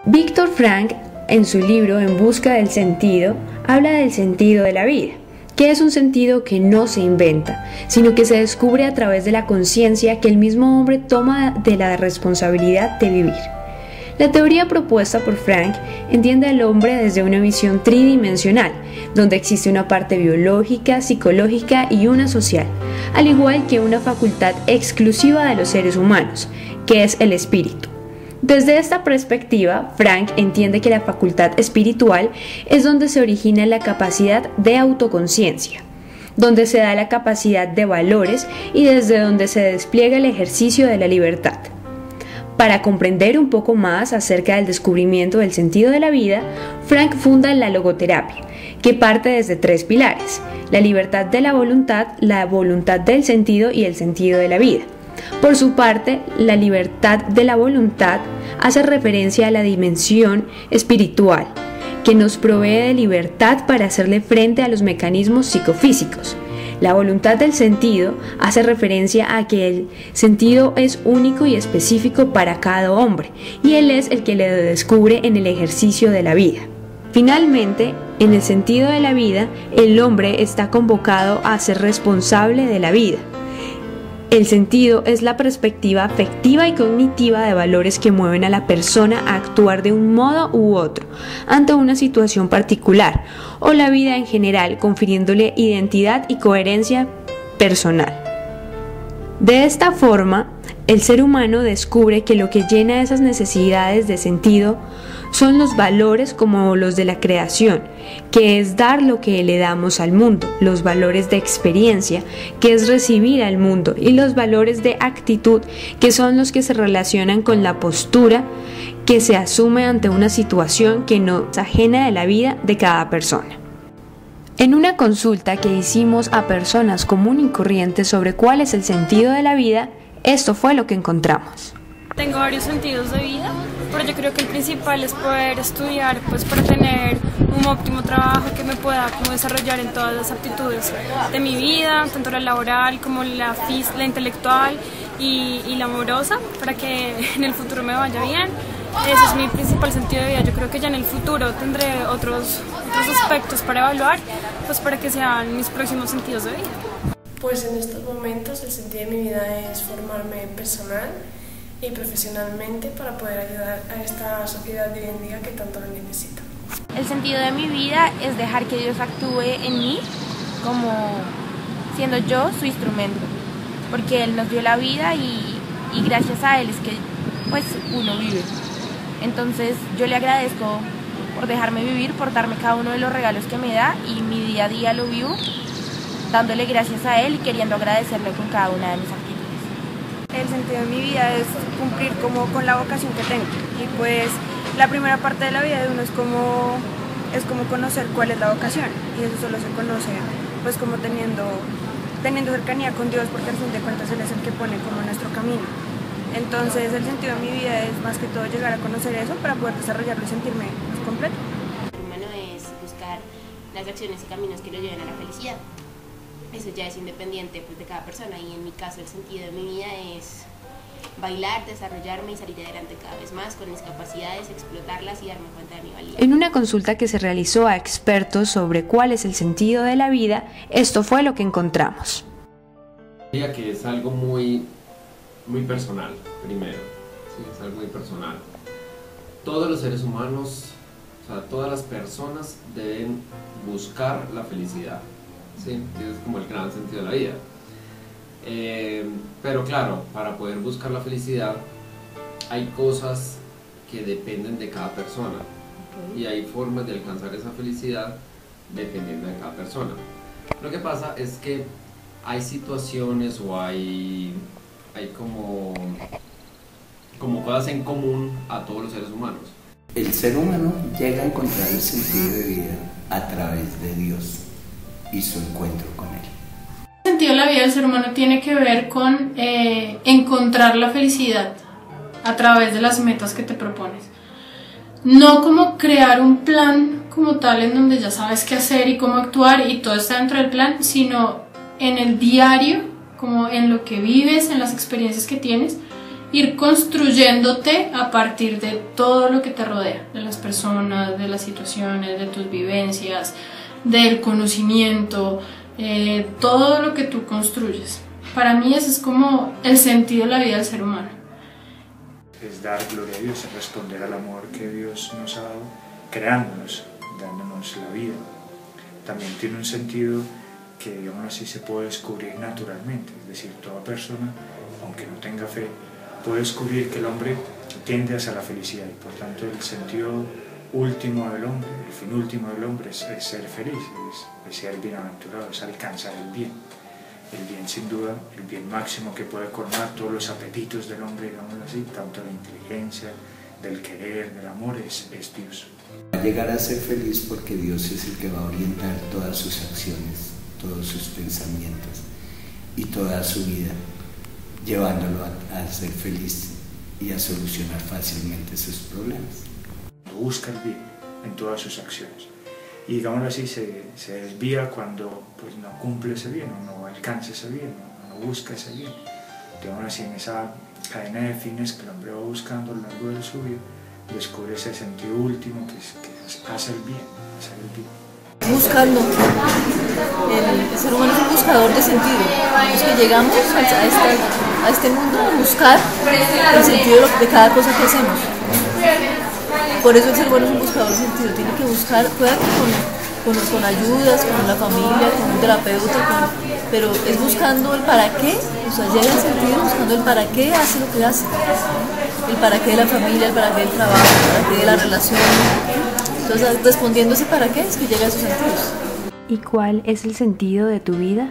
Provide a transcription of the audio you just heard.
Viktor Frankl, en su libro En busca del sentido, habla del sentido de la vida, que es un sentido que no se inventa, sino que se descubre a través de la conciencia que el mismo hombre toma de la responsabilidad de vivir. La teoría propuesta por Frankl entiende al hombre desde una visión tridimensional, donde existe una parte biológica, psicológica y una social, al igual que una facultad exclusiva de los seres humanos, que es el espíritu. Desde esta perspectiva, Frankl entiende que la facultad espiritual es donde se origina la capacidad de autoconciencia, donde se da la capacidad de valores y desde donde se despliega el ejercicio de la libertad. Para comprender un poco más acerca del descubrimiento del sentido de la vida, Frankl funda la logoterapia, que parte desde 3 pilares: la libertad de la voluntad del sentido y el sentido de la vida. Por su parte, la libertad de la voluntad hace referencia a la dimensión espiritual, que nos provee de libertad para hacerle frente a los mecanismos psicofísicos. La voluntad del sentido hace referencia a que el sentido es único y específico para cada hombre, y él es el que le descubre en el ejercicio de la vida. Finalmente, en el sentido de la vida, el hombre está convocado a ser responsable de la vida. El sentido es la perspectiva afectiva y cognitiva de valores que mueven a la persona a actuar de un modo u otro ante una situación particular o la vida en general, confiriéndole identidad y coherencia personal. De esta forma, el ser humano descubre que lo que llena esas necesidades de sentido son los valores como los de la creación, que es dar lo que le damos al mundo, los valores de experiencia, que es recibir al mundo, y los valores de actitud, que son los que se relacionan con la postura que se asume ante una situación que no es ajena de la vida de cada persona. En una consulta que hicimos a personas común y corrientes sobre cuál es el sentido de la vida, esto fue lo que encontramos. Tengo varios sentidos de vida, pero yo creo que el principal es poder estudiar pues para tener un óptimo trabajo que me pueda como desarrollar en todas las aptitudes de mi vida, tanto la laboral como la intelectual y la amorosa, para que en el futuro me vaya bien. Ese es mi principal sentido de vida. Yo creo que ya en el futuro tendré otros aspectos para evaluar, pues para que sean mis próximos sentidos de vida. Pues en estos momentos el sentido de mi vida es formarme personal y profesionalmente para poder ayudar a esta sociedad de hoy en día que tanto lo necesita. El sentido de mi vida es dejar que Dios actúe en mí como siendo yo su instrumento, porque Él nos dio la vida y gracias a Él es que pues uno vive. Entonces yo le agradezco por dejarme vivir, por darme cada uno de los regalos que me da, y mi día a día lo vivo dándole gracias a Él y queriendo agradecerle con cada una de mis actitudes. El sentido de mi vida es cumplir como con la vocación que tengo, y pues la primera parte de la vida de uno es como conocer cuál es la vocación, y eso solo se conoce pues como teniendo cercanía con Dios, porque al fin de cuentas Él es el que pone como nuestro camino. Entonces el sentido de mi vida es más que todo llegar a conocer eso para poder desarrollarlo y sentirme más completo. El humano es buscar las acciones y caminos que lo lleven a la felicidad. Eso ya es independiente pues, de cada persona, y en mi caso el sentido de mi vida es bailar, desarrollarme y salir adelante cada vez más con mis capacidades, explotarlas y darme cuenta de mi valía. En una consulta que se realizó a expertos sobre cuál es el sentido de la vida, esto fue lo que encontramos. Diría que es algo muy personal, primero, sí, es algo muy personal. Todos los seres humanos, o sea, todas las personas deben buscar la felicidad. Sí, es como el gran sentido de la vida. Pero claro, para poder buscar la felicidad hay cosas que dependen de cada persona, y hay formas de alcanzar esa felicidad dependiendo de cada persona. Lo que pasa es que hay situaciones o hay como cosas en común a todos los seres humanos. El ser humano llega a encontrar el sentido de vida a través de Dios y su encuentro con Él. El sentido de la vida del ser humano tiene que ver con encontrar la felicidad a través de las metas que te propones. No como crear un plan como tal en donde ya sabes qué hacer y cómo actuar y todo está dentro del plan, sino en el diario, como en lo que vives, en las experiencias que tienes, ir construyéndote a partir de todo lo que te rodea, de las personas, de las situaciones, de tus vivencias, del conocimiento, todo lo que tú construyes. Para mí ese es como el sentido de la vida del ser humano. Es dar gloria a Dios, es responder al amor que Dios nos ha dado, creándonos, dándonos la vida. También tiene un sentido que, digamos así, se puede descubrir naturalmente, es decir, toda persona, aunque no tenga fe, puede descubrir que el hombre tiende hacia la felicidad y por tanto el sentido último del hombre, el fin último del hombre es ser feliz, es ser bienaventurado, es alcanzar el bien. El bien, sin duda, el bien máximo que puede colmar todos los apetitos del hombre, digámoslo así, tanto la inteligencia, del querer, del amor, es Dios. Va a llegar a ser feliz porque Dios es el que va a orientar todas sus acciones, todos sus pensamientos y toda su vida, llevándolo a ser feliz y a solucionar fácilmente sus problemas. Busca el bien en todas sus acciones. Y digámoslo así, se desvía cuando pues, no cumple ese bien, o no alcanza ese bien, o no busca ese bien. Digámoslo así, en esa cadena de fines que el hombre va buscando a lo largo de su vida, descubre ese sentido último que es hacer el bien, hacer el bien. Buscando. El ser humano es un buscador de sentido. Es que llegamos a este mundo a buscar el sentido de cada cosa que hacemos. Por eso el ser humano es un buscador de sentido, tiene que buscar, puede que con ayudas, con la familia, con un terapeuta, pero es buscando el para qué, o sea, llega al sentido buscando el para qué hace lo que hace, el para qué de la familia, el para qué del trabajo, el para qué de la relación. Entonces, respondiendo ese para qué es que llega a esos sentidos. ¿Y cuál es el sentido de tu vida?